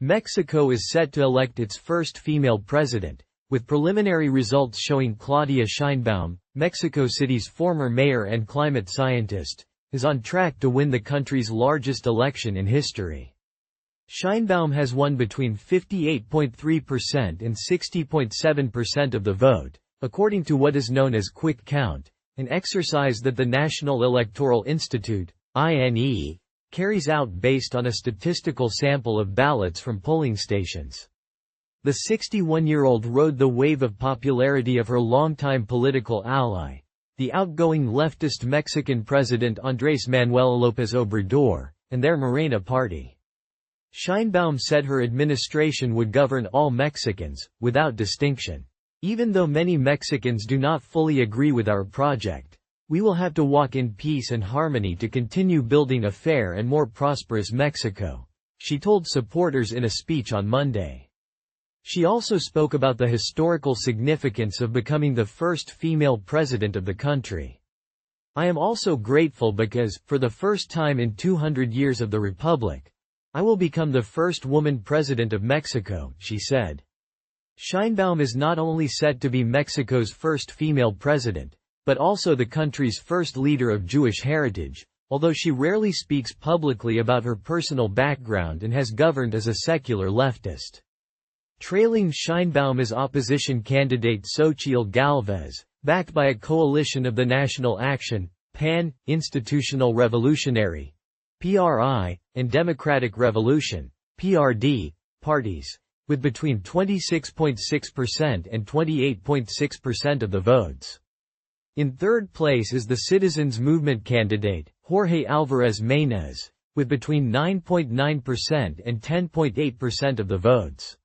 Mexico is set to elect its first female president, with preliminary results showing Claudia Sheinbaum, Mexico City's former mayor and climate scientist, is on track to win the country's largest election in history. Sheinbaum has won between 58.3% and 60.7% of the vote, according to what is known as quick count, an exercise that the National Electoral Institute (INE) carries out based on a statistical sample of ballots from polling stations. The 61-year-old rode the wave of popularity of her longtime political ally, the outgoing leftist Mexican President Andrés Manuel López Obrador, and their Morena party. Sheinbaum said her administration would govern all Mexicans, without distinction. Even though many Mexicans do not fully agree with our project, we will have to walk in peace and harmony to continue building a fair and more prosperous Mexico, she told supporters in a speech on Monday. She also spoke about the historical significance of becoming the first female president of the country. I am also grateful because, for the first time in 200 years of the Republic, I will become the first woman president of Mexico, she said. Sheinbaum is not only set to be Mexico's first female president, but also the country's first leader of Jewish heritage, although she rarely speaks publicly about her personal background and has governed as a secular leftist. Trailing Sheinbaum is opposition candidate Xochitl Gálvez, backed by a coalition of the National Action, PAN, Institutional Revolutionary, PRI, and Democratic Revolution, PRD, parties, with between 26.6% and 28.6% of the votes. In third place is the Citizens Movement candidate, Jorge Alvarez Maínez, with between 9.9% and 10.8% of the votes.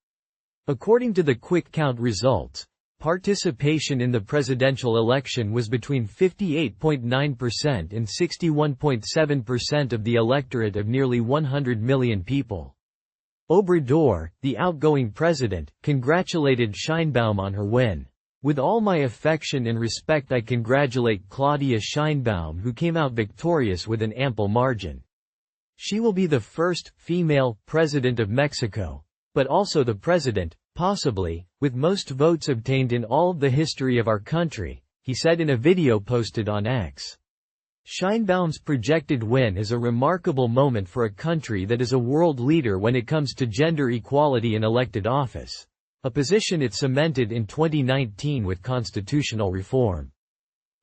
According to the quick count results, participation in the presidential election was between 58.9% and 61.7% of the electorate of nearly 100 million people. Obrador, the outgoing president, congratulated Sheinbaum on her win. With all my affection and respect, I congratulate Claudia Sheinbaum, who came out victorious with an ample margin. She will be the first female president of Mexico, but also the president, possibly, with most votes obtained in all of the history of our country, he said in a video posted on X. Sheinbaum's projected win is a remarkable moment for a country that is a world leader when it comes to gender equality in elected office, a position it cemented in 2019 with constitutional reform.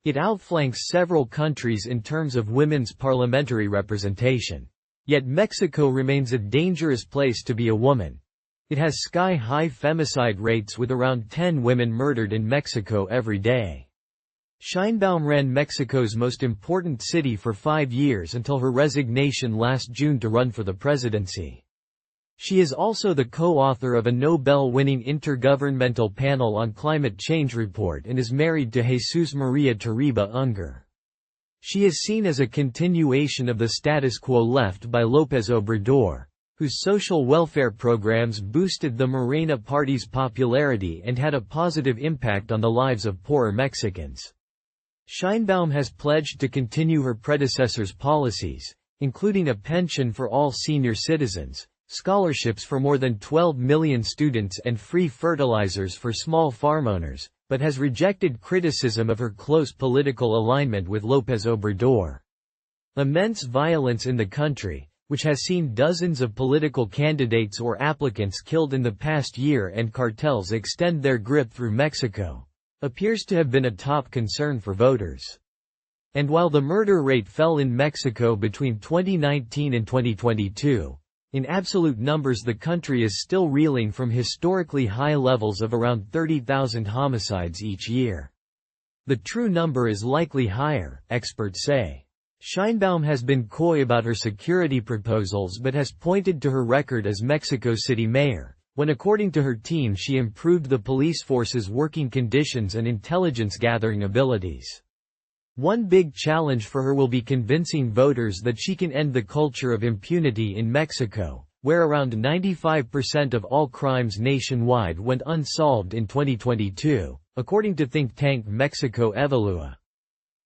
It outflanks several countries in terms of women's parliamentary representation. Yet Mexico remains a dangerous place to be a woman. It has sky-high femicide rates with around 10 women murdered in Mexico every day. Sheinbaum ran Mexico's most important city for 5 years until her resignation last June to run for the presidency. She is also the co-author of a Nobel-winning Intergovernmental Panel on Climate Change report and is married to Jesus Maria Torriba Unger. She is seen as a continuation of the status quo left by López Obrador, whose social welfare programs boosted the Morena party's popularity and had a positive impact on the lives of poorer Mexicans. Sheinbaum has pledged to continue her predecessor's policies, including a pension for all senior citizens, scholarships for more than 12 million students and free fertilizers for small farm owners, but has rejected criticism of her close political alignment with López Obrador. Immense violence in the country, which has seen dozens of political candidates or applicants killed in the past year and cartels extend their grip through Mexico, appears to have been a top concern for voters. And while the murder rate fell in Mexico between 2019 and 2022, in absolute numbers the country is still reeling from historically high levels of around 30,000 homicides each year. The true number is likely higher, experts say. Sheinbaum has been coy about her security proposals but has pointed to her record as Mexico City mayor, when according to her team she improved the police force's working conditions and intelligence gathering abilities. One big challenge for her will be convincing voters that she can end the culture of impunity in Mexico, where around 95% of all crimes nationwide went unsolved in 2022, according to think tank Mexico Evalúa.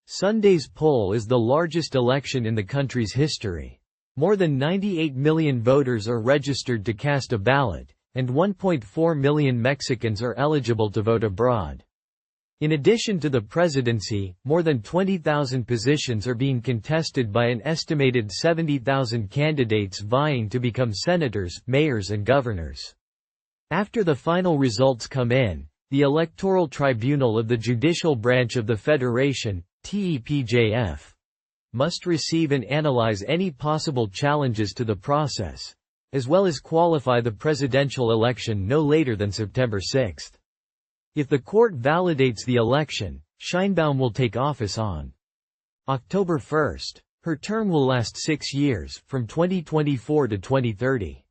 Sunday's poll is the largest election in the country's history. More than 98 million voters are registered to cast a ballot, and 1.4 million Mexicans are eligible to vote abroad. In addition to the presidency, more than 20,000 positions are being contested by an estimated 70,000 candidates vying to become senators, mayors and governors. After the final results come in, the Electoral Tribunal of the judicial branch of the Federation, TEPJF, must receive and analyze any possible challenges to the process, as well as qualify the presidential election no later than September 6. If the court validates the election, Sheinbaum will take office on October 1. Her term will last 6 years, from 2024 to 2030.